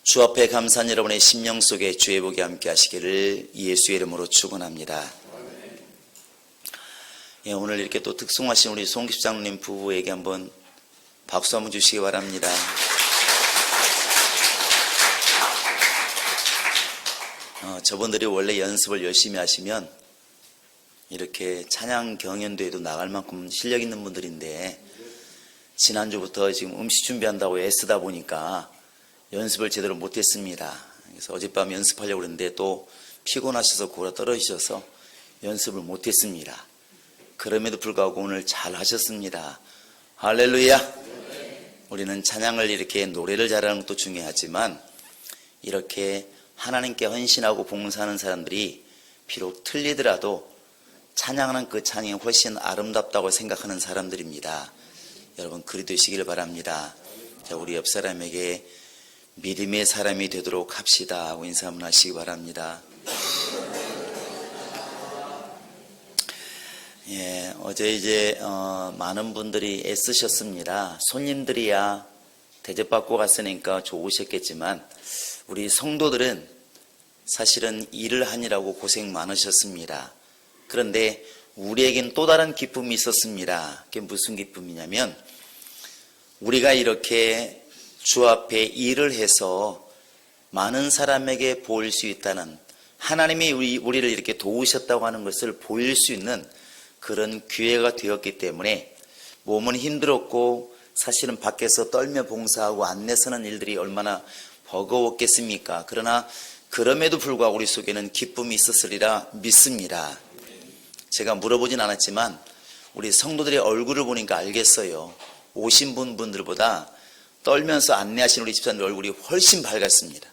주 앞에 감사한 여러분의 심령 속에 주의 복이 함께 하시기를 예수의 이름으로 축원합니다. 오늘 이렇게 또 특송하신 우리 송기수 장로님 부부에게 한번 박수 한번 주시기 바랍니다. 저분들이 원래 연습을 열심히 하시면 이렇게 찬양 경연대회도 나갈 만큼 실력 있는 분들인데 지난주부터 지금 음식 준비한다고 애쓰다 보니까 연습을 제대로 못했습니다. 그래서 어젯밤 연습하려고 그랬는데 또 피곤하셔서 골아 떨어지셔서 연습을 못했습니다. 그럼에도 불구하고 오늘 잘 하셨습니다. 할렐루야. 우리는 찬양을 이렇게 노래를 잘하는 것도 중요하지만 이렇게 하나님께 헌신하고 봉사하는 사람들이 비록 틀리더라도 찬양하는 그 찬양이 훨씬 아름답다고 생각하는 사람들입니다. 여러분 그리 되시길 바랍니다. 자, 우리 옆 사람에게 믿음의 사람이 되도록 합시다 하고 인사 한번 하시기 바랍니다. 어제 이제 많은 분들이 애쓰셨습니다. 손님들이야 대접받고 갔으니까 좋으셨겠지만 우리 성도들은 사실은 일을 하느라고 고생 많으셨습니다. 그런데 우리에겐 또 다른 기쁨이 있었습니다. 그게 무슨 기쁨이냐면 우리가 이렇게 주 앞에 일을 해서 많은 사람에게 보일 수 있다는, 하나님이 우리를 이렇게 도우셨다고 하는 것을 보일 수 있는 그런 기회가 되었기 때문에 몸은 힘들었고 사실은 밖에서 떨며 봉사하고 안내 서는 일들이 얼마나 버거웠겠습니까? 그러나 그럼에도 불구하고 우리 속에는 기쁨이 있었으리라 믿습니다. 제가 물어보진 않았지만 우리 성도들의 얼굴을 보니까 알겠어요. 오신 분들보다 떨면서 안내하신 우리 집사님들 얼굴이 훨씬 밝았습니다.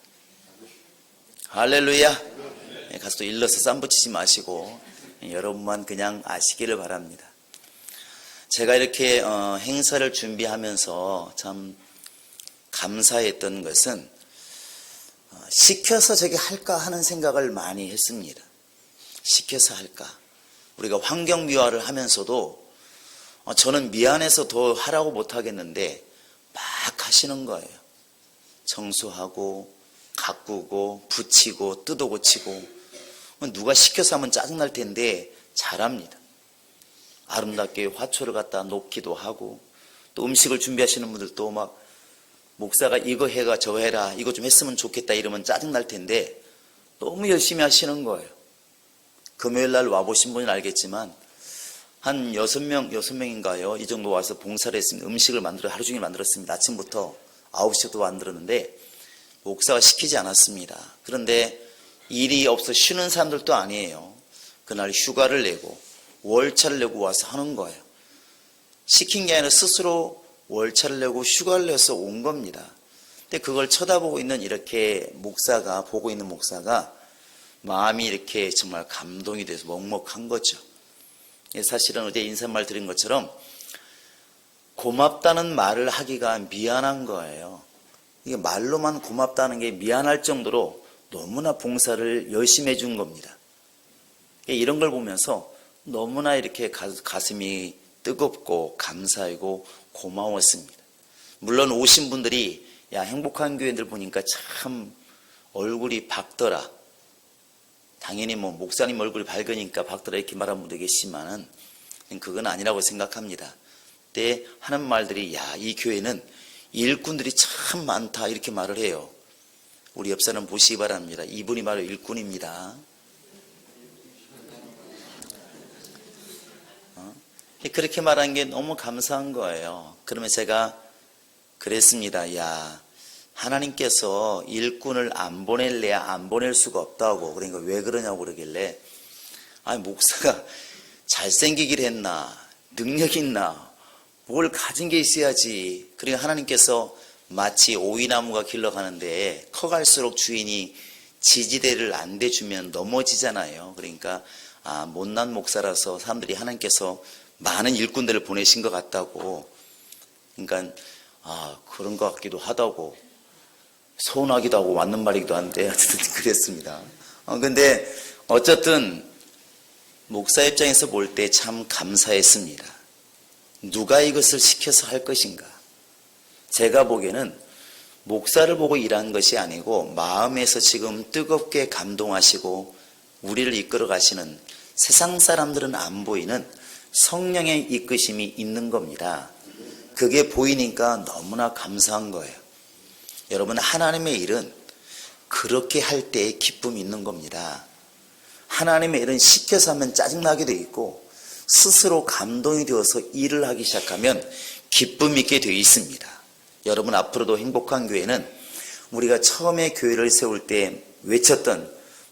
할렐루야. 가서 또 일러서 쌈붙이지 마시고 여러분만 그냥 아시기를 바랍니다. 제가 이렇게 행사를 준비하면서 참 감사했던 것은 시켜서 저게 할까 하는 생각을 많이 했습니다. 시켜서 할까. 우리가 환경미화를 하면서도 저는 미안해서 더 하라고 못하겠는데 막 하시는 거예요. 청소하고 가꾸고 붙이고 뜯어 고치고 누가 시켜서 하면 짜증날 텐데 잘합니다. 아름답게 화초를 갖다 놓기도 하고 또 음식을 준비하시는 분들도 막 목사가 이거 해가 저거 해라 이거 좀 했으면 좋겠다 이러면 짜증날 텐데 너무 열심히 하시는 거예요. 금요일날 와보신 분은 알겠지만 한 6명인가요? 이 정도 와서 봉사를 했습니다. 음식을 하루 종일 만들었습니다. 아침부터 9시부터 만들었는데 목사가 시키지 않았습니다. 그런데 일이 없어 쉬는 사람들도 아니에요. 그날 휴가를 내고 월차를 내고 와서 하는 거예요. 시킨 게 아니라 스스로 월차를 내고 휴가를 내서 온 겁니다. 근데 그걸 쳐다보고 있는 보고 있는 목사가 마음이 이렇게 정말 감동이 돼서 먹먹한 거죠. 사실은 어제 인사말 드린 것처럼 고맙다는 말을 하기가 미안한 거예요. 이게 말로만 고맙다는 게 미안할 정도로 너무나 봉사를 열심히 해준 겁니다. 이런 걸 보면서 너무나 이렇게 가슴이 뜨겁고 감사하고 고마웠습니다. 물론 오신 분들이 야 행복한 교회들 보니까 참 얼굴이 밝더라. 당연히 목사님 얼굴이 밝으니까 밝더라 이렇게 말하는 분도 계시지만은 그건 아니라고 생각합니다. 그때 하는 말들이 야 이 교회는 일꾼들이 참 많다 이렇게 말을 해요. 우리 옆 사람 보시기 바랍니다. 이분이 바로 일꾼입니다. 그렇게 말한 게 너무 감사한 거예요. 그러면 제가 그랬습니다. 야 하나님께서 일꾼을 안 보낼래야 안 보낼 수가 없다고. 그러니까 왜 그러냐고 그러길래 목사가 잘생기길 했나 능력 있나 뭘 가진 게 있어야지. 그러니까 하나님께서 마치 오이나무가 길러가는데 커갈수록 주인이 지지대를 안 대주면 넘어지잖아요. 그러니까 못난 목사라서 사람들이 하나님께서 많은 일꾼들을 보내신 것 같다고. 그러니까 그런 것 같기도 하다고 서운하기도 하고 맞는 말이기도 한데 어쨌든 그랬습니다. 근데 어쨌든 목사 입장에서 볼 때 참 감사했습니다. 누가 이것을 시켜서 할 것인가. 제가 보기에는 목사를 보고 일하는 것이 아니고 마음에서 지금 뜨겁게 감동하시고 우리를 이끌어 가시는, 세상 사람들은 안 보이는 성령의 이끄심이 있는 겁니다. 그게 보이니까 너무나 감사한 거예요. 여러분, 하나님의 일은 그렇게 할 때에 기쁨이 있는 겁니다. 하나님의 일은 시켜서 하면 짜증나기도 있고 스스로 감동이 되어서 일을 하기 시작하면 기쁨 있게 되어 있습니다. 여러분, 앞으로도 행복한 교회는 우리가 처음에 교회를 세울 때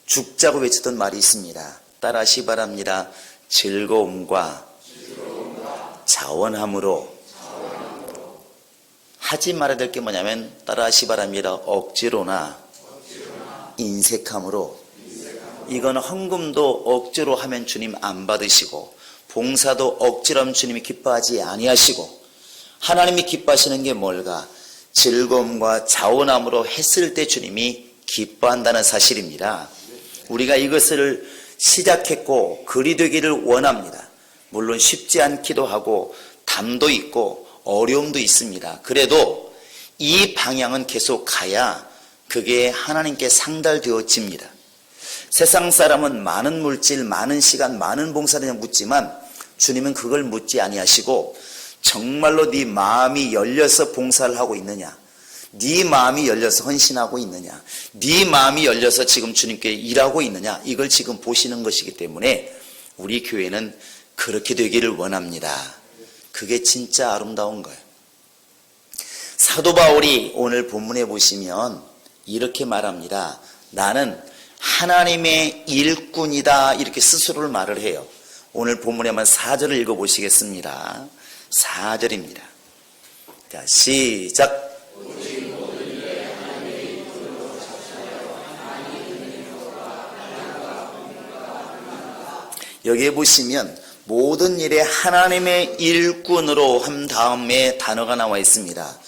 죽자고 외쳤던 말이 있습니다. 따라하시 바랍니다. 즐거움과 자원함으로. 하지 말아야 될 게 뭐냐면 따라하시 바랍니다. 억지로나 인색함으로. 이건 헌금도 억지로 하면 주님 안 받으시고, 봉사도 억지로 하면 주님이 기뻐하지 아니하시고, 하나님이 기뻐하시는 게 뭘까? 즐거움과 자원함으로 했을 때 주님이 기뻐한다는 사실입니다. 우리가 이것을 시작했고 그리 되기를 원합니다. 물론 쉽지 않기도 하고 담도 있고 어려움도 있습니다. 그래도 이 방향은 계속 가야 그게 하나님께 상달되어집니다. 세상 사람은 많은 물질, 많은 시간, 많은 봉사를 묻지만 주님은 그걸 묻지 아니하시고, 정말로 네 마음이 열려서 봉사를 하고 있느냐, 네 마음이 열려서 헌신하고 있느냐, 네 마음이 열려서 지금 주님께 일하고 있느냐, 이걸 지금 보시는 것이기 때문에 우리 교회는 그렇게 되기를 원합니다. 그게 진짜 아름다운 거예요. 사도 바울이 오늘 본문에 보시면 이렇게 말합니다. 나는 하나님의 일꾼이다, 이렇게 스스로를 말을 해요. 오늘 본문에 한번 4절을 읽어보시겠습니다. 4절입니다. 자, 시작. 여기에 보시면 모든 일에 하나님의 일꾼으로 한 다음에 단어가 나와 있습니다.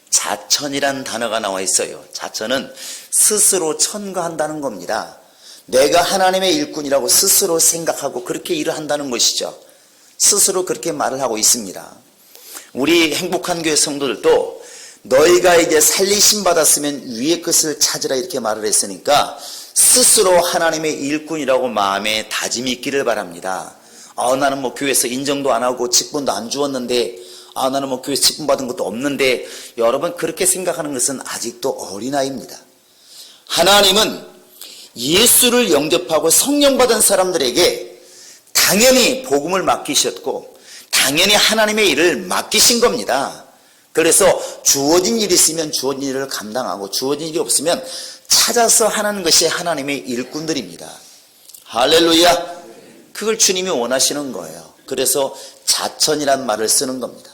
자천이란 단어가 나와 있어요. 자천은 스스로 천거한다는 겁니다. 내가 하나님의 일꾼이라고 스스로 생각하고 그렇게 일을 한다는 것이죠. 스스로 그렇게 말을 하고 있습니다. 우리 행복한 교회 성도들도 너희가 이제 살리심 받았으면 위의 것을 찾으라, 이렇게 말을 했으니까 스스로 하나님의 일꾼이라고 마음에 다짐이 있기를 바랍니다. 나는 뭐 교회에서 인정도 안 하고 직분도 안 주었는데, 나는 뭐 교회에서 직분 받은 것도 없는데, 여러분 그렇게 생각하는 것은 아직도 어린아이입니다. 하나님은 예수를 영접하고 성령 받은 사람들에게 당연히 복음을 맡기셨고 당연히 하나님의 일을 맡기신 겁니다. 그래서 주어진 일이 있으면 주어진 일을 감당하고, 주어진 일이 없으면 찾아서 하는 것이 하나님의 일꾼들입니다. 할렐루야. 그걸 주님이 원하시는 거예요. 그래서 자천이란 말을 쓰는 겁니다.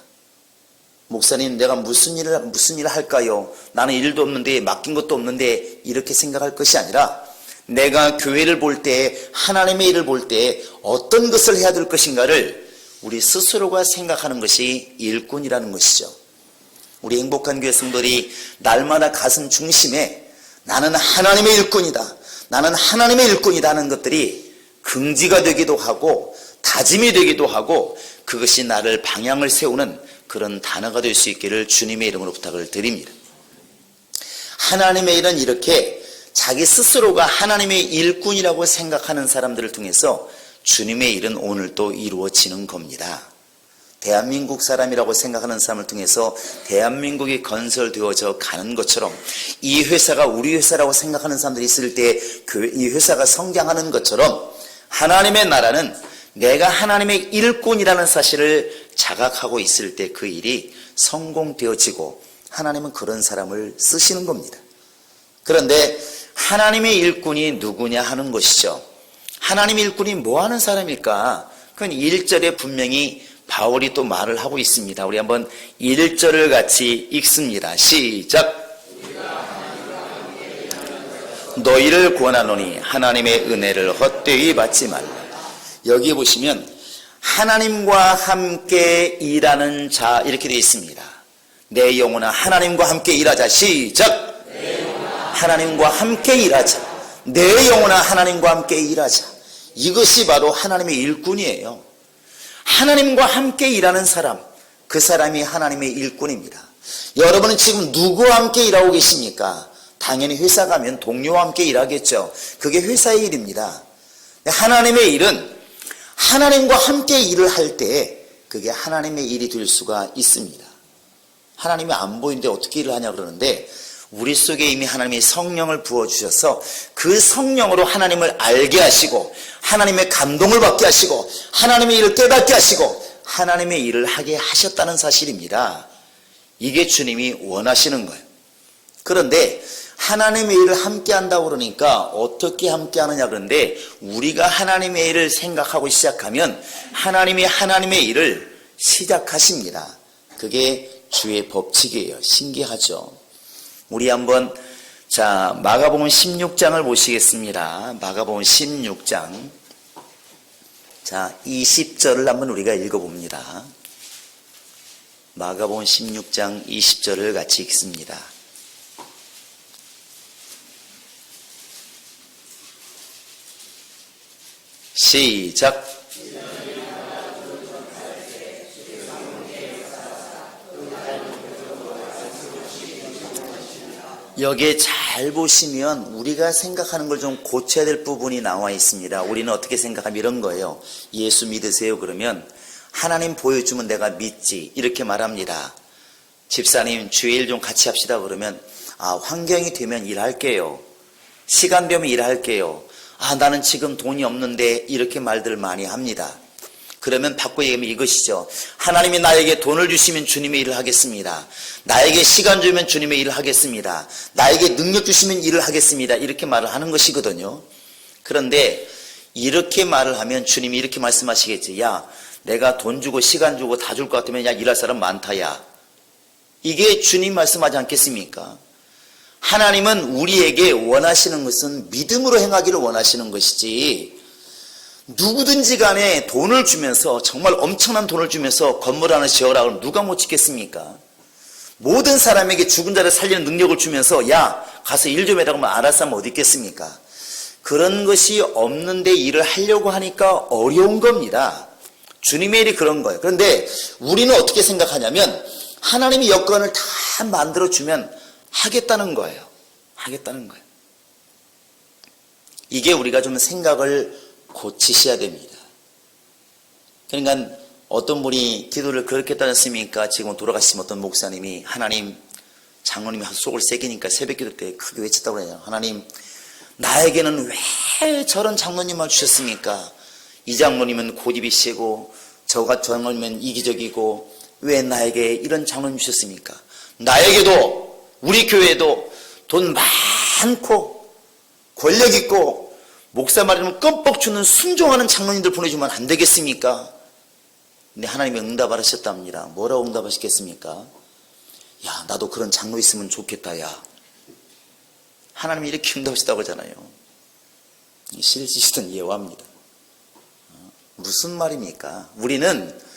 목사님, 내가 무슨 일을 할까요? 나는 일도 없는데, 맡긴 것도 없는데, 이렇게 생각할 것이 아니라 내가 교회를 볼 때, 하나님의 일을 볼 때 어떤 것을 해야 될 것인가를 우리 스스로가 생각하는 것이 일꾼이라는 것이죠. 우리 행복한 교회 성도들이 날마다 가슴 중심에 나는 하나님의 일꾼이다, 나는 하나님의 일꾼이다 하는 것들이 긍지가 되기도 하고 다짐이 되기도 하고, 그것이 나를 방향을 세우는 그런 단어가 될 수 있기를 주님의 이름으로 부탁을 드립니다. 하나님의 일은 이렇게 자기 스스로가 하나님의 일꾼이라고 생각하는 사람들을 통해서 주님의 일은 오늘도 이루어지는 겁니다. 대한민국 사람이라고 생각하는 사람을 통해서 대한민국이 건설되어져 가는 것처럼, 이 회사가 우리 회사라고 생각하는 사람들이 있을 때 이 회사가 성장하는 것처럼, 하나님의 나라는 내가 하나님의 일꾼이라는 사실을 자각하고 있을 때 그 일이 성공되어지고 하나님은 그런 사람을 쓰시는 겁니다. 그런데 하나님의 일꾼이 누구냐 하는 것이죠. 하나님의 일꾼이 뭐 하는 사람일까? 그건 1절에 분명히 바울이 또 말을 하고 있습니다. 우리 한번 1절을 같이 읽습니다. 시작. 너희를 권하노니 하나님의 은혜를 헛되이 받지 말라. 여기 보시면 하나님과 함께 일하는 자, 이렇게 되어 있습니다. 내 영혼아 하나님과 함께 일하자. 시작. 하나님과 함께 일하자. 내 영혼아 하나님과 함께 일하자. 이것이 바로 하나님의 일꾼이에요. 하나님과 함께 일하는 사람, 그 사람이 하나님의 일꾼입니다. 여러분은 지금 누구와 함께 일하고 계십니까? 당연히 회사 가면 동료와 함께 일하겠죠. 그게 회사의 일입니다. 하나님의 일은 하나님과 함께 일을 할 때 그게 하나님의 일이 될 수가 있습니다. 하나님이 안 보이는데 어떻게 일을 하냐 그러는데, 우리 속에 이미 하나님이 성령을 부어주셔서 그 성령으로 하나님을 알게 하시고 하나님의 감동을 받게 하시고 하나님의 일을 깨닫게 하시고 하나님의 일을 하게 하셨다는 사실입니다. 이게 주님이 원하시는 거예요. 그런데 하나님의 일을 함께 한다고 그러니까 어떻게 함께 하느냐 그런데, 우리가 하나님의 일을 생각하고 시작하면 하나님이 하나님의 일을 시작하십니다. 그게 주의 법칙이에요. 신기하죠. 우리 한번 마가복음 16장을 보시겠습니다. 마가복음 16장 20절을 한번 우리가 읽어봅니다. 마가복음 16장 20절을 같이 읽습니다. 시작. 여기에 잘 보시면 우리가 생각하는 걸 좀 고쳐야 될 부분이 나와 있습니다. 우리는 어떻게 생각하면 이런 거예요. 예수 믿으세요 그러면 하나님 보여주면 내가 믿지, 이렇게 말합니다. 집사님 주의 일 좀 같이 합시다 그러면 환경이 되면 일할게요. 시간 되면 일할게요. 나는 지금 돈이 없는데, 이렇게 말들을 많이 합니다. 그러면 바꿔 얘기하면 이것이죠. 하나님이 나에게 돈을 주시면 주님의 일을 하겠습니다. 나에게 시간 주면 주님의 일을 하겠습니다. 나에게 능력 주시면 일을 하겠습니다. 이렇게 말을 하는 것이거든요. 그런데 이렇게 말을 하면 주님이 이렇게 말씀하시겠지. 야, 내가 돈 주고 시간 주고 다 줄 것 같으면 야, 일할 사람 많다 야. 이게 주님 말씀하지 않겠습니까? 하나님은 우리에게 원하시는 것은 믿음으로 행하기를 원하시는 것이지, 누구든지 간에 돈을 주면서, 정말 엄청난 돈을 주면서 건물 하나 지어라 그러면 누가 못 짓겠습니까? 모든 사람에게 죽은 자를 살리는 능력을 주면서 야, 가서 일 좀 해라 그러면 알아서 하면 어디 있겠습니까? 그런 것이 없는데 일을 하려고 하니까 어려운 겁니다. 주님의 일이 그런 거예요. 그런데 우리는 어떻게 생각하냐면, 하나님이 여건을 다 만들어주면 하겠다는 거예요. 하겠다는 거예요. 이게 우리가 좀 생각을 고치셔야 됩니다. 그러니까 어떤 분이 기도를 그렇게 했다셨습니까? 지금 돌아가신 어떤 목사님이, 하나님, 장로님이 속을 새기니까 새벽기도 때 크게 외쳤다고 해요. 하나님, 나에게는 왜 저런 장로님을 주셨습니까? 이 장로님은 고집이 세고 저 장로님은 이기적이고 왜 나에게 이런 장로님 주셨습니까? 나에게도, 우리 교회에도 돈 많고 권력 있고 목사 말이면 껌뻑 주는 순종하는 장로님들 보내주면 안 되겠습니까? 근데 하나님이 응답하셨답니다. 뭐라고 응답하셨겠습니까? 야, 나도 그런 장로 있으면 좋겠다 야. 하나님이 이렇게 응답하셨다고 하잖아요. 실지시던 예화입니다. 무슨 말입니까? 우리는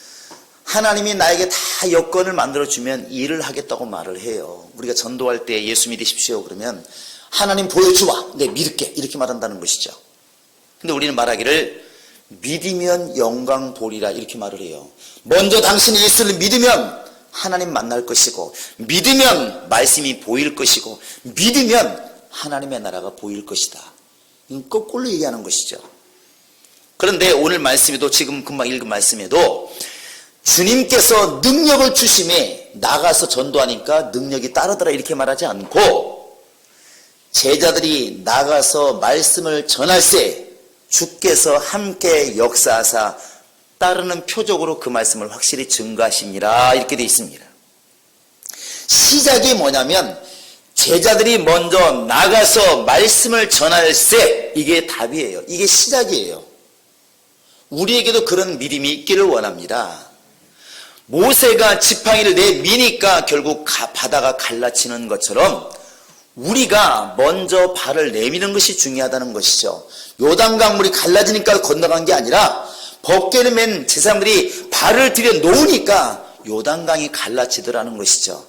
하나님이 나에게 다 여건을 만들어주면 일을 하겠다고 말을 해요. 우리가 전도할 때 예수 믿으십시오 그러면 하나님 보여주와, 내 믿을게, 이렇게 말한다는 것이죠. 근데 우리는 말하기를 믿으면 영광 보리라, 이렇게 말을 해요. 먼저 당신이 예수를 믿으면 하나님 만날 것이고, 믿으면 말씀이 보일 것이고, 믿으면 하나님의 나라가 보일 것이다. 이건 거꾸로 얘기하는 것이죠. 그런데 오늘 말씀에도, 지금 금방 읽은 말씀에도 주님께서 능력을 주심에 나가서 전도하니까 능력이 따르더라 이렇게 말하지 않고, 제자들이 나가서 말씀을 전할세 주께서 함께 역사하사 따르는 표적으로 그 말씀을 확실히 증거하시니라, 이렇게 되어 있습니다. 시작이 뭐냐면 제자들이 먼저 나가서 말씀을 전할세, 이게 답이에요. 이게 시작이에요. 우리에게도 그런 믿음이 있기를 원합니다. 모세가 지팡이를 내미니까 결국 바다가 갈라치는 것처럼 우리가 먼저 발을 내미는 것이 중요하다는 것이죠. 요단강물이 갈라지니까 건너간 게 아니라 법궤를 맨 제사장들이 발을 들여 놓으니까 요단강이 갈라지더라는 것이죠.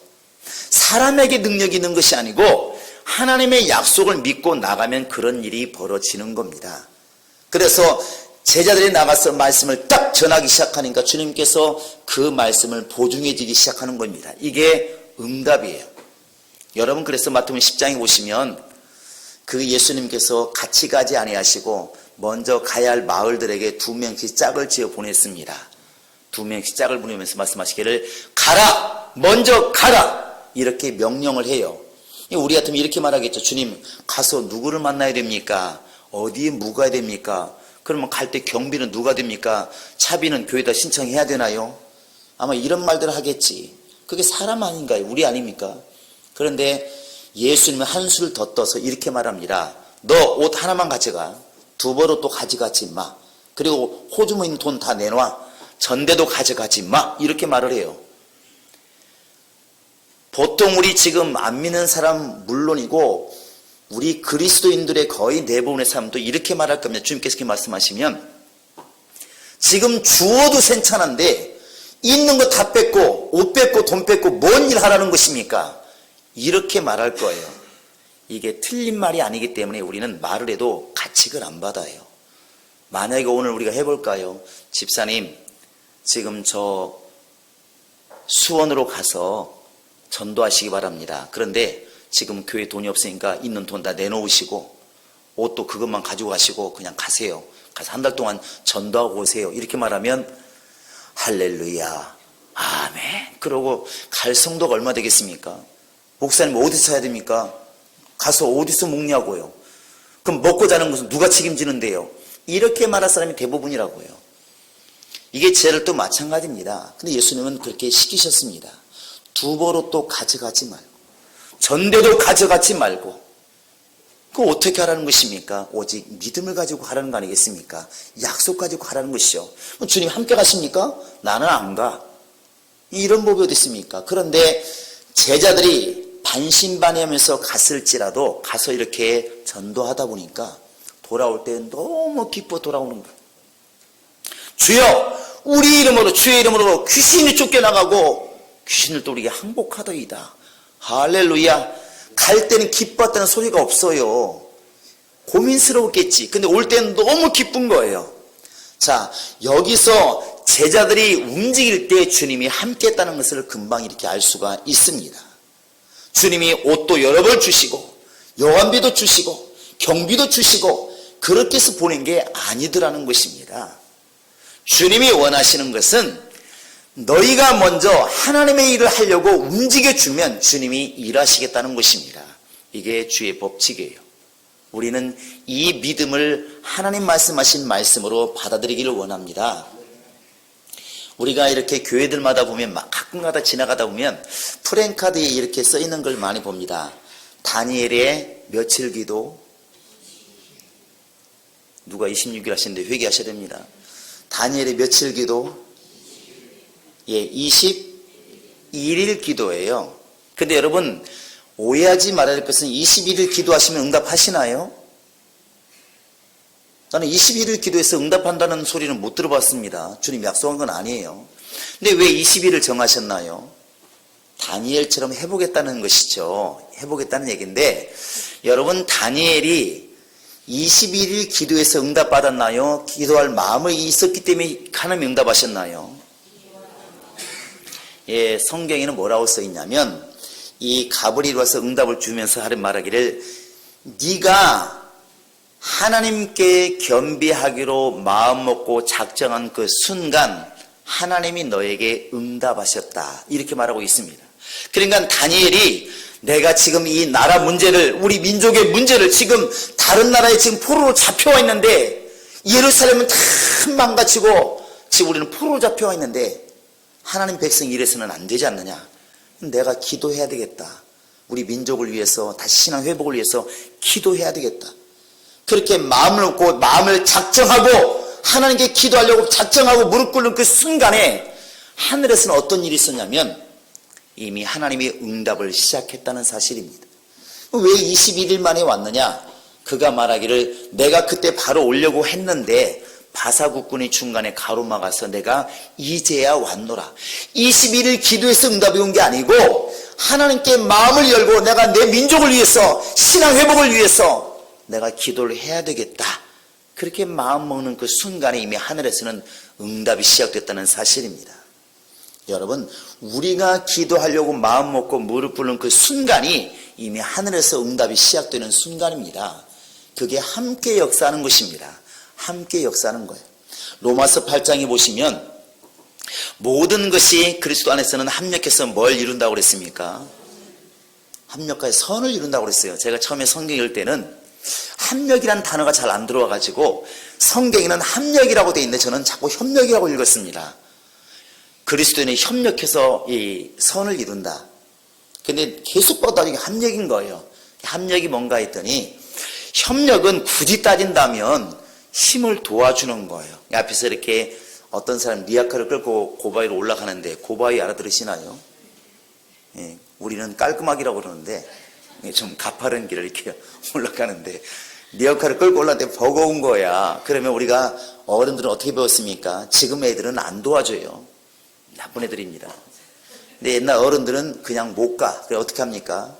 사람에게 능력이 있는 것이 아니고 하나님의 약속을 믿고 나가면 그런 일이 벌어지는 겁니다. 그래서 제자들이 나가서 말씀을 딱 전하기 시작하니까 주님께서 그 말씀을 보증해 주기 시작하는 겁니다. 이게 응답이에요. 여러분, 그래서 마태복음 10장에 보시면 그 예수님께서 같이 가지 아니하시고 먼저 가야 할 마을들에게 2명씩 짝을 지어 보냈습니다. 2명씩 짝을 보내면서 말씀하시기를 가라! 먼저 가라! 이렇게 명령을 해요. 우리 같으면 이렇게 말하겠죠. 주님, 가서 누구를 만나야 됩니까? 어디에 묵어야 됩니까? 그러면 갈 때 경비는 누가 됩니까? 차비는 교회에다 신청해야 되나요? 아마 이런 말들을 하겠지. 그게 사람 아닌가요? 우리 아닙니까? 그런데 예수님은 한수를 더 떠서 이렇게 말합니다. 너 옷 하나만 가져가. 두 벌로 또 가져가지 마. 그리고 호주머니 있는 돈 다 내놔. 전대도 가져가지 마. 이렇게 말을 해요. 보통 우리 지금 안 믿는 사람 물론이고 우리 그리스도인들의 거의 대부분의 사람도 이렇게 말할 겁니다. 주님께서 이렇게 말씀하시면 지금 주어도 괜찮은데 있는 거 다 뺏고 옷 뺏고 돈 뺏고 뭔 일 하라는 것입니까? 이렇게 말할 거예요. 이게 틀린 말이 아니기 때문에 우리는 말을 해도 가책을 안 받아요. 만약에 오늘 우리가 해볼까요? 집사님, 지금 저 수원으로 가서 전도하시기 바랍니다. 그런데 지금 교회 돈이 없으니까 있는 돈 다 내놓으시고 옷도 그것만 가지고 가시고 그냥 가세요. 가서 한 달 동안 전도하고 오세요. 이렇게 말하면 할렐루야, 아멘. 그러고 갈 성도가 얼마 되겠습니까? 목사님 어디서 사야 됩니까? 가서 어디서 먹냐고요. 그럼 먹고 자는 것은 누가 책임지는데요? 이렇게 말할 사람이 대부분이라고요. 이게 죄를 또 마찬가지입니다. 근데 예수님은 그렇게 시키셨습니다. 두 벌옷도 가져가지 말고 전대도 가져가지 말고. 그거 어떻게 하라는 것입니까? 오직 믿음을 가지고 하라는 거 아니겠습니까? 약속 가지고 하라는 것이죠. 주님 함께 가십니까? 나는 안 가. 이런 법이 어디 있습니까? 그런데 제자들이 반신반의하면서 갔을지라도 가서 이렇게 전도하다 보니까 돌아올 때 너무 기뻐 돌아오는 거예요. 주여, 우리 이름으로, 주의 이름으로 귀신이 쫓겨나가고 귀신을 또 우리에게 항복하더이다. 할렐루야. 갈 때는 기뻤다는 소리가 없어요. 고민스러웠겠지. 근데 올 때는 너무 기쁜 거예요. 자, 여기서 제자들이 움직일 때 주님이 함께 했다는 것을 금방 이렇게 알 수가 있습니다. 주님이 옷도 여러 벌 주시고 여관비도 주시고 경비도 주시고 그렇게 해서 보낸 게 아니더라는 것입니다. 주님이 원하시는 것은 너희가 먼저 하나님의 일을 하려고 움직여주면 주님이 일하시겠다는 것입니다. 이게 주의 법칙이에요. 우리는 이 믿음을 하나님 말씀하신 말씀으로 받아들이기를 원합니다. 우리가 이렇게 교회들마다 보면 가끔가다 지나가다 보면 프랜카드에 이렇게 써 있는 걸 많이 봅니다. 다니엘의 며칠 기도. 누가 26일 하시는데 회개하셔야 됩니다. 다니엘의 며칠 기도. 예, 21일 기도예요. 근데 여러분 오해하지 말아야 될 것은 21일 기도하시면 응답하시나요? 저는 21일 기도해서 응답한다는 소리는 못 들어봤습니다. 주님 약속한 건 아니에요. 근데 왜 20일을 정하셨나요? 다니엘처럼 해보겠다는 것이죠. 해보겠다는 얘기인데 여러분 다니엘이 21일 기도해서 응답받았나요? 기도할 마음이 있었기 때문에 하나님 응답하셨나요? 예, 성경에는 뭐라고 써있냐면 이 가브리엘 와서 응답을 주면서 하는 말하기를 네가 하나님께 겸비하기로 마음먹고 작정한 그 순간 하나님이 너에게 응답하셨다. 이렇게 말하고 있습니다. 그러니까 다니엘이 내가 지금 이 나라 문제를 우리 민족의 문제를 지금 다른 나라에 지금 포로로 잡혀와 있는데 예루살렘은 다 망가지고 지금 우리는 포로로 잡혀와 있는데 하나님 백성 이래서는 안 되지 않느냐. 내가 기도해야 되겠다. 우리 민족을 위해서 다시 신앙 회복을 위해서 기도해야 되겠다. 그렇게 마음을 먹고 마음을 작정하고 하나님께 기도하려고 작정하고 무릎 꿇는 그 순간에 하늘에서는 어떤 일이 있었냐면 이미 하나님이 응답을 시작했다는 사실입니다. 왜 21일 만에 왔느냐? 그가 말하기를 내가 그때 바로 오려고 했는데 바사국군이 중간에 가로막아서 내가 이제야 왔노라. 21일 기도해서 응답이 온 게 아니고 하나님께 마음을 열고 내가 내 민족을 위해서 신앙 회복을 위해서 내가 기도를 해야 되겠다. 그렇게 마음 먹는 그 순간에 이미 하늘에서는 응답이 시작됐다는 사실입니다. 여러분, 우리가 기도하려고 마음 먹고 무릎 꿇는 그 순간이 이미 하늘에서 응답이 시작되는 순간입니다. 그게 함께 역사하는 것입니다. 함께 역사하는 거예요. 로마서 8장에 보시면 모든 것이 그리스도 안에서는 합력해서 뭘 이룬다고 그랬습니까? 합력하여 선을 이룬다고 그랬어요. 제가 처음에 성경 읽을 때는 합력이라는 단어가 잘 안 들어와가지고 성경에는 합력이라고 돼 있는데 저는 자꾸 협력이라고 읽었습니다. 그리스도인이 협력해서 이 선을 이룬다. 근데 계속 보다 이게 합력인 거예요. 합력이 뭔가 했더니 협력은 굳이 따진다면 힘을 도와주는 거예요. 앞에서 이렇게 어떤 사람 리아카를 끌고 고바위로 올라가는데 고바위 알아들으시나요? 예, 우리는 깔끔하기라고 그러는데 좀 가파른 길을 이렇게 올라가는데 리어카를 끌고 올라가는데 버거운 거야. 그러면 우리가 어른들은 어떻게 배웠습니까? 지금 애들은 안 도와줘요. 나쁜 애들입니다. 근데 옛날 어른들은 그냥 못 가. 그래 어떻게 합니까?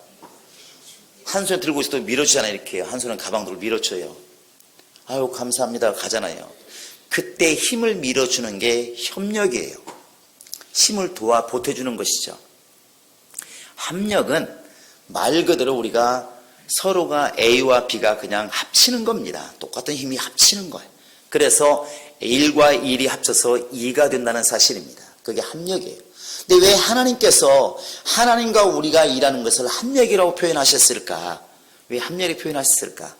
한 손에 들고 있어도 밀어주잖아요. 이렇게 한 손은 가방 들고 밀어줘요. 아유 감사합니다 가잖아요. 그때 힘을 밀어주는 게 협력이에요. 힘을 도와 보태주는 것이죠. 합력은 말 그대로 우리가 서로가 A와 B가 그냥 합치는 겁니다. 똑같은 힘이 합치는 거예요. 그래서 1과 1이 합쳐서 2가 된다는 사실입니다. 그게 합력이에요. 근데 왜 하나님께서 하나님과 우리가 일하는 것을 합력이라고 표현하셨을까? 왜 합력이 표현하셨을까?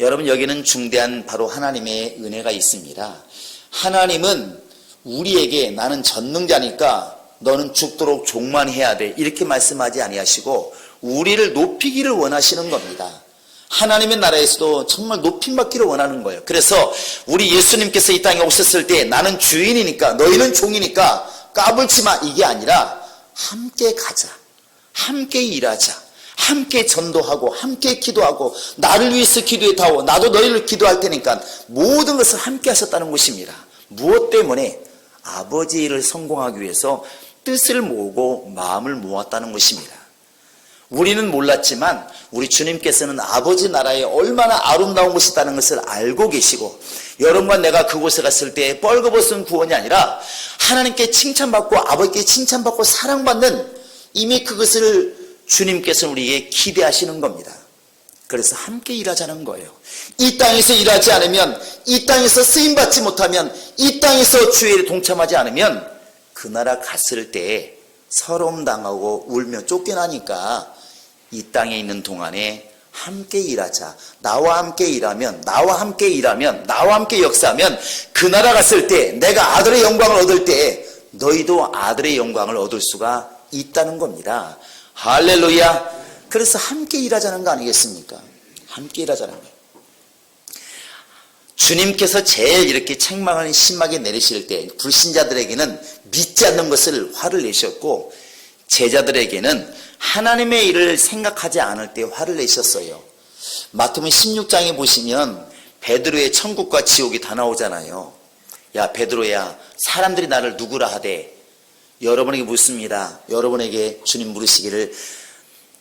여러분 여기는 중대한 바로 하나님의 은혜가 있습니다. 하나님은 우리에게 나는 전능자니까 너는 죽도록 종만 해야 돼 이렇게 말씀하지 아니하시고 우리를 높이기를 원하시는 겁니다. 하나님의 나라에서도 정말 높임받기를 원하는 거예요. 그래서 우리 예수님께서 이 땅에 오셨을 때 나는 주인이니까 너희는 종이니까 까불지 마 이게 아니라 함께 가자, 함께 일하자, 함께 전도하고 함께 기도하고 나를 위해서 기도했다고 나도 너희를 기도할 테니까 모든 것을 함께 하셨다는 것입니다. 무엇 때문에? 아버지 일을 성공하기 위해서 뜻을 모으고 마음을 모았다는 것입니다. 우리는 몰랐지만 우리 주님께서는 아버지 나라에 얼마나 아름다운 곳이 있다는 것을 알고 계시고 여러분과 내가 그곳에 갔을 때 뻘거벗은 구원이 아니라 하나님께 칭찬받고 아버지께 칭찬받고 사랑받는 이미 그것을 주님께서는 우리에게 기대하시는 겁니다. 그래서 함께 일하자는 거예요. 이 땅에서 일하지 않으면 이 땅에서 쓰임받지 못하면 이 땅에서 주의 일에 동참하지 않으면 그 나라 갔을 때 서러움 당하고 울며 쫓겨나니까 이 땅에 있는 동안에 함께 일하자. 나와 함께 일하면 나와 함께 역사하면 그 나라 갔을 때 내가 아들의 영광을 얻을 때 너희도 아들의 영광을 얻을 수가 있다는 겁니다. 할렐루야. 그래서 함께 일하자는 거 아니겠습니까? 함께 일하자는 거예요. 주님께서 제일 이렇게 책망을 심하게 내리실 때 불신자들에게는 믿지 않는 것을 화를 내셨고 제자들에게는 하나님의 일을 생각하지 않을 때 화를 내셨어요. 마태복음 16장에 보시면 베드로의 천국과 지옥이 다 나오잖아요. 야 베드로야 사람들이 나를 누구라 하되 여러분에게 묻습니다. 여러분에게 주님 물으시기를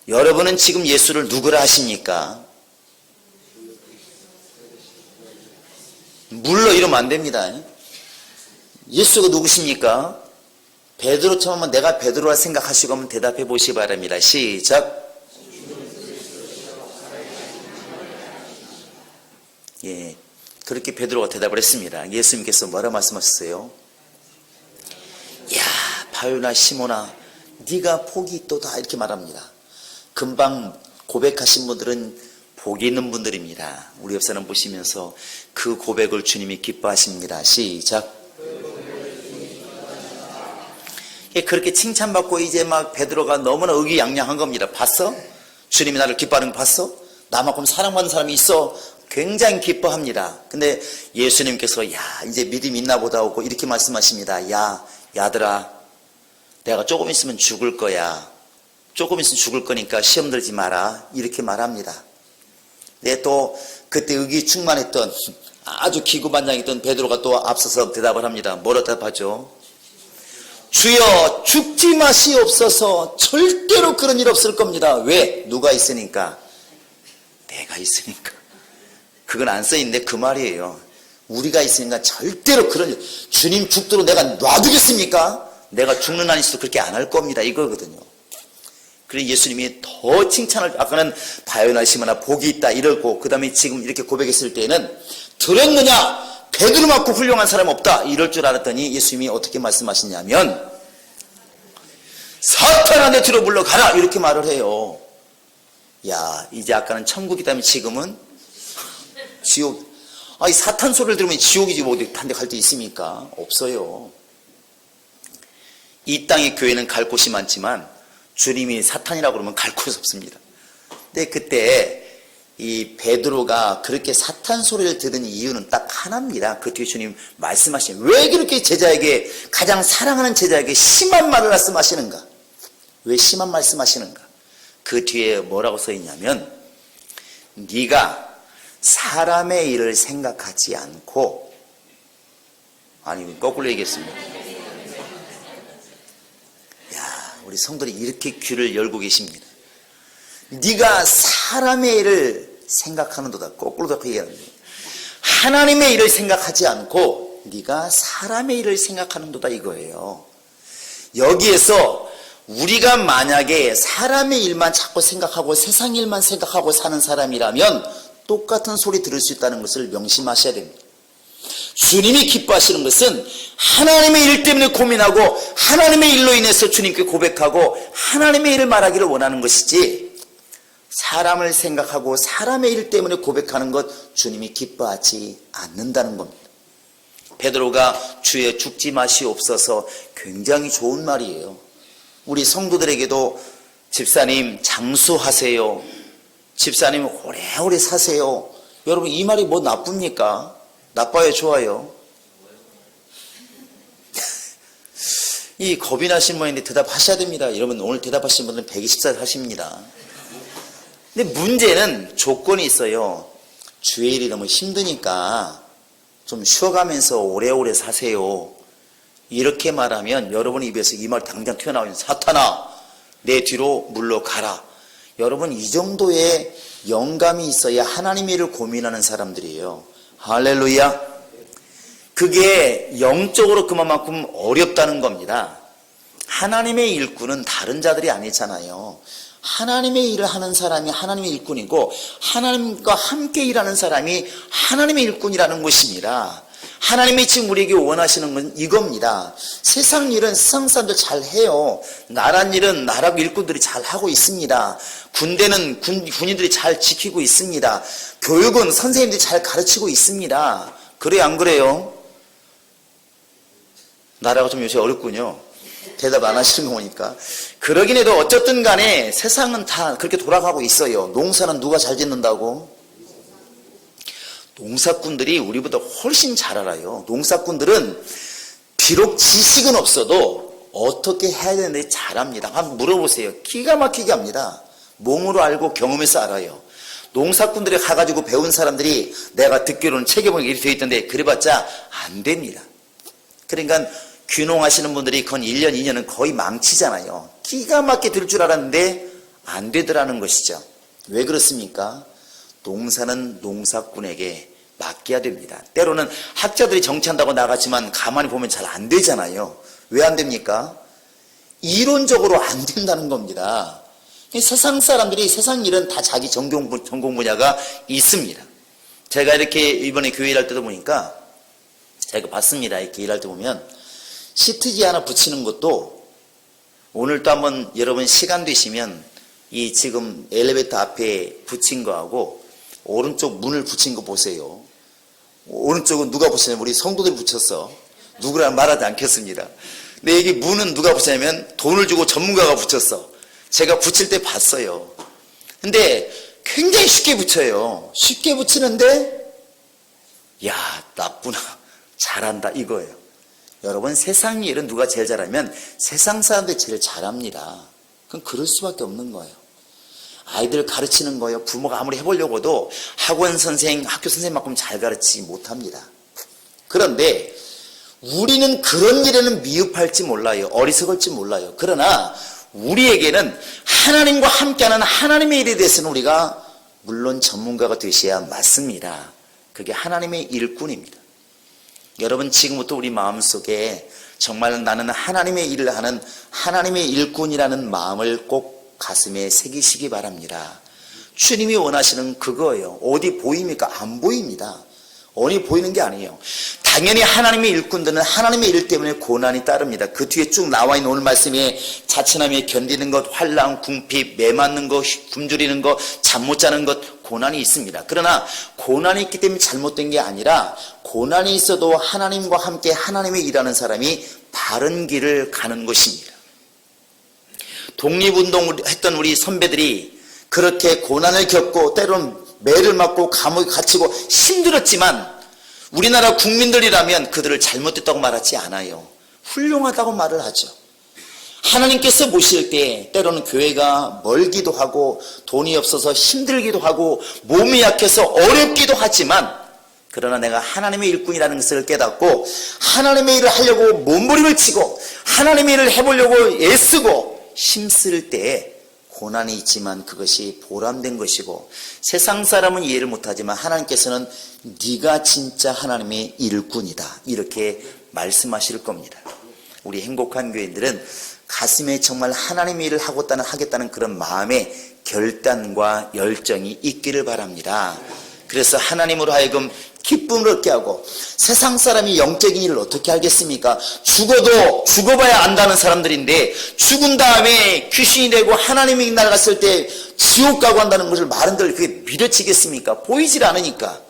여러분은 지금 예수를 누구라 하십니까? 물러 이러면 안 됩니다. 예수가 누구십니까? 베드로처럼 내가 베드로라 생각하시고 한번 대답해 보시기 바랍니다. 시작. 예, 그렇게 베드로가 대답을 했습니다. 예수님께서 뭐라 말씀하셨어요? 야 바요나 시모나 네가 복이 있도다 이렇게 말합니다. 금방 고백하신 분들은 복이 있는 분들입니다. 우리 옆 사람 보시면서 그 고백을 주님이 기뻐하십니다. 시작. 그렇게 칭찬받고 이제 막 베드로가 너무나 의기양양한 겁니다. 봤어? 주님이 나를 기뻐하는 거 봤어? 나만큼 사랑받는 사람이 있어. 굉장히 기뻐합니다. 근데 예수님께서 야 이제 믿음이 있나 보다 하고 이렇게 말씀하십니다. 야 야들아 내가 조금 있으면 죽을 거야. 조금 있으면 죽을 거니까 시험 들지 마라. 이렇게 말합니다. 네, 또 그때 의기 충만했던 아주 기구반장했던 베드로가 또 앞서서 대답을 합니다. 뭐라 대답하죠? 주여 죽지 마시옵소서. 절대로 그런 일 없을 겁니다. 왜? 누가 있으니까? 내가 있으니까. 그건 안 써있는데 그 말이에요. 우리가 있으니까 절대로 그런 일. 주님 죽도록 내가 놔두겠습니까? 내가 죽는 한이 있어도 그렇게 안 할 겁니다. 이거거든요. 그래서 예수님이 더 칭찬을, 아까는 바요나시마나 복이 있다 이러고, 그 다음에 지금 이렇게 고백했을 때는 들었느냐? 베드로만큼 훌륭한 사람 없다 이럴 줄 알았더니 예수님이 어떻게 말씀하시냐면 사탄아 내 뒤로 물러가라 이렇게 말을 해요. 야, 이제 아까는 천국이다면 지금은 지옥. 이 사탄 소리를 들으면 지옥이지 뭐 어디 딴 데 갈 데 있습니까? 없어요. 이 땅의 교회는 갈 곳이 많지만 주님이 사탄이라고 그러면 갈 곳 없습니다. 근데 그때 이 베드로가 그렇게 사탄 소리를 들은 이유는 딱 하나입니다. 그 뒤에 주님 말씀하시는, 왜 그렇게 제자에게, 가장 사랑하는 제자에게 심한 말을 말씀하시는가? 왜 심한 말씀하시는가? 그 뒤에 뭐라고 써 있냐면, 네가 사람의 일을 생각하지 않고, 아니 거꾸로 얘기했습니다. 야, 우리 성도들이 이렇게 귀를 열고 계십니다. 네가 사람의 일을 생각하는도다. 거꾸로 더 얘기하는데, 하나님의 일을 생각하지 않고 네가 사람의 일을 생각하는도다 이거예요. 여기에서 우리가 만약에 사람의 일만 자꾸 생각하고 세상 일만 생각하고 사는 사람이라면 똑같은 소리 들을 수 있다는 것을 명심하셔야 됩니다. 주님이 기뻐하시는 것은 하나님의 일 때문에 고민하고 하나님의 일로 인해서 주님께 고백하고 하나님의 일을 말하기를 원하는 것이지, 사람을 생각하고 사람의 일 때문에 고백하는 것 주님이 기뻐하지 않는다는 겁니다. 베드로가 주의 죽지 마시옵소서, 굉장히 좋은 말이에요. 우리 성도들에게도 집사님 장수하세요, 집사님 오래오래 사세요, 여러분 이 말이 뭐 나쁩니까? 나빠요, 좋아요? 이 겁이 나신 모양인데 대답하셔야 됩니다. 여러분 오늘 대답하신 분들은 120살 하십니다. 근데 문제는 조건이 있어요. 주의 일이 너무 힘드니까 좀 쉬어가면서 오래오래 사세요, 이렇게 말하면 여러분 입에서 이 말 당장 튀어나오면 사탄아 내 뒤로 물러가라. 여러분 이 정도의 영감이 있어야 하나님의 일을 고민하는 사람들이에요. 할렐루야. 그게 영적으로 그만큼 어렵다는 겁니다. 하나님의 일꾼은 다른 자들이 아니잖아요. 하나님의 일을 하는 사람이 하나님의 일꾼이고 하나님과 함께 일하는 사람이 하나님의 일꾼이라는 것입니다. 하나님이 지금 우리에게 원하시는 건 이겁니다. 세상 일은 세상 사람들 잘 해요. 나라 일은 나라 일꾼들이 잘 하고 있습니다. 군대는 군인들이 잘 지키고 있습니다. 교육은 선생님들이 잘 가르치고 있습니다. 그래요, 안 그래요? 나라가 좀 요새 어렵군요. 대답 안 하시는 거 보니까. 그러긴 해도 어쨌든 간에 세상은 다 그렇게 돌아가고 있어요. 농사는 누가 잘 짓는다고? 농사꾼들이 우리보다 훨씬 잘 알아요. 농사꾼들은 비록 지식은 없어도 어떻게 해야 되는지 잘 압니다. 한번 물어보세요. 기가 막히게 합니다. 몸으로 알고 경험해서 알아요. 농사꾼들이 가가지고 배운 사람들이 내가 듣기로는 책에 보면 이렇게 되어 있던데 그래봤자 안 됩니다. 그러니까 귀농하시는 분들이 건 1년, 2년은 거의 망치잖아요. 기가 막히게 될 줄 알았는데 안 되더라는 것이죠. 왜 그렇습니까? 농사는 농사꾼에게 맡겨야 됩니다. 때로는 학자들이 정치한다고 나가지만 가만히 보면 잘 안 되잖아요. 왜 안 됩니까? 이론적으로 안 된다는 겁니다. 세상 사람들이 세상 일은 다 자기 전공 분야가 있습니다. 제가 이렇게 이번에 교회 일할 때도 보니까 제가 봤습니다. 이렇게 일할 때 보면 시트지 하나 붙이는 것도 오늘 또 한번 여러분 시간 되시면 이 지금 엘리베이터 앞에 붙인 거하고 오른쪽 문을 붙인 거 보세요. 오른쪽은 누가 붙였냐면 우리 성도들이 붙였어. 누구랑 말하지 않겠습니다. 근데 여기 문은 누가 붙였냐면 돈을 주고 전문가가 붙였어. 제가 붙일 때 봤어요. 근데 굉장히 쉽게 붙여요. 쉽게 붙이는데 야, 나쁘나 잘한다 이거예요. 여러분 세상 일은 누가 제일 잘하면 세상 사람들이 제일 잘합니다. 그럼 그럴 수밖에 없는 거예요. 아이들 가르치는 거예요. 부모가 아무리 해보려고 해도 학원 선생, 학교 선생님만큼 잘 가르치지 못합니다. 그런데 우리는 그런 일에는 미흡할지 몰라요. 어리석을지 몰라요. 그러나 우리에게는 하나님과 함께하는 하나님의 일에 대해서는 우리가 물론 전문가가 되셔야 맞습니다. 그게 하나님의 일꾼입니다. 여러분 지금부터 우리 마음속에 정말 나는 하나님의 일을 하는 하나님의 일꾼이라는 마음을 꼭 가슴에 새기시기 바랍니다. 주님이 원하시는 그거예요. 어디 보입니까? 안 보입니다. 어디 보이는 게 아니에요. 당연히 하나님의 일꾼들은 하나님의 일 때문에 고난이 따릅니다. 그 뒤에 쭉 나와 있는 오늘 말씀에 자천함에 견디는 것, 환난, 궁핍, 매 맞는 것, 굶주리는 것, 잠 못 자는 것, 고난이 있습니다. 그러나 고난이 있기 때문에 잘못된 게 아니라 고난이 있어도 하나님과 함께 하나님의 일하는 사람이 바른 길을 가는 것입니다. 독립운동을 했던 우리 선배들이 그렇게 고난을 겪고 때로는 매를 맞고 감옥에 갇히고 힘들었지만 우리나라 국민들이라면 그들을 잘못됐다고 말하지 않아요. 훌륭하다고 말을 하죠. 하나님께서 보실 때 때로는 교회가 멀기도 하고 돈이 없어서 힘들기도 하고 몸이 약해서 어렵기도 하지만 그러나 내가 하나님의 일꾼이라는 것을 깨닫고 하나님의 일을 하려고 몸부림을 치고 하나님의 일을 해보려고 애쓰고 힘쓸 때에 고난이 있지만 그것이 보람된 것이고 세상 사람은 이해를 못하지만 하나님께서는 네가 진짜 하나님의 일꾼이다 이렇게 말씀하실 겁니다. 우리 행복한 교인들은 가슴에 정말 하나님의 일을 하겠다는 그런 마음의 결단과 열정이 있기를 바랍니다. 그래서 하나님으로 하여금 기쁨을 얻게 하고 세상 사람이 영적인 일을 어떻게 알겠습니까? 죽어도 죽어봐야 안다는 사람들인데 죽은 다음에 귀신이 되고 하나님이 날아갔을 때 지옥 가고 한다는 것을 말은들 그게 믿어지겠습니까? 보이질 않으니까.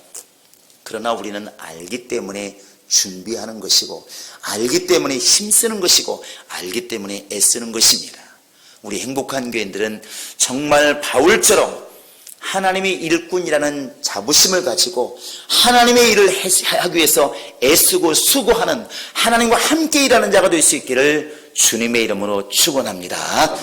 그러나 우리는 알기 때문에 준비하는 것이고 알기 때문에 힘쓰는 것이고 알기 때문에 애쓰는 것입니다. 우리 행복한 교인들은 정말 바울처럼 하나님의 일꾼이라는 자부심을 가지고 하나님의 일을 하기 위해서 애쓰고 수고하는 하나님과 함께 일하는 자가 될 수 있기를 주님의 이름으로 축원합니다.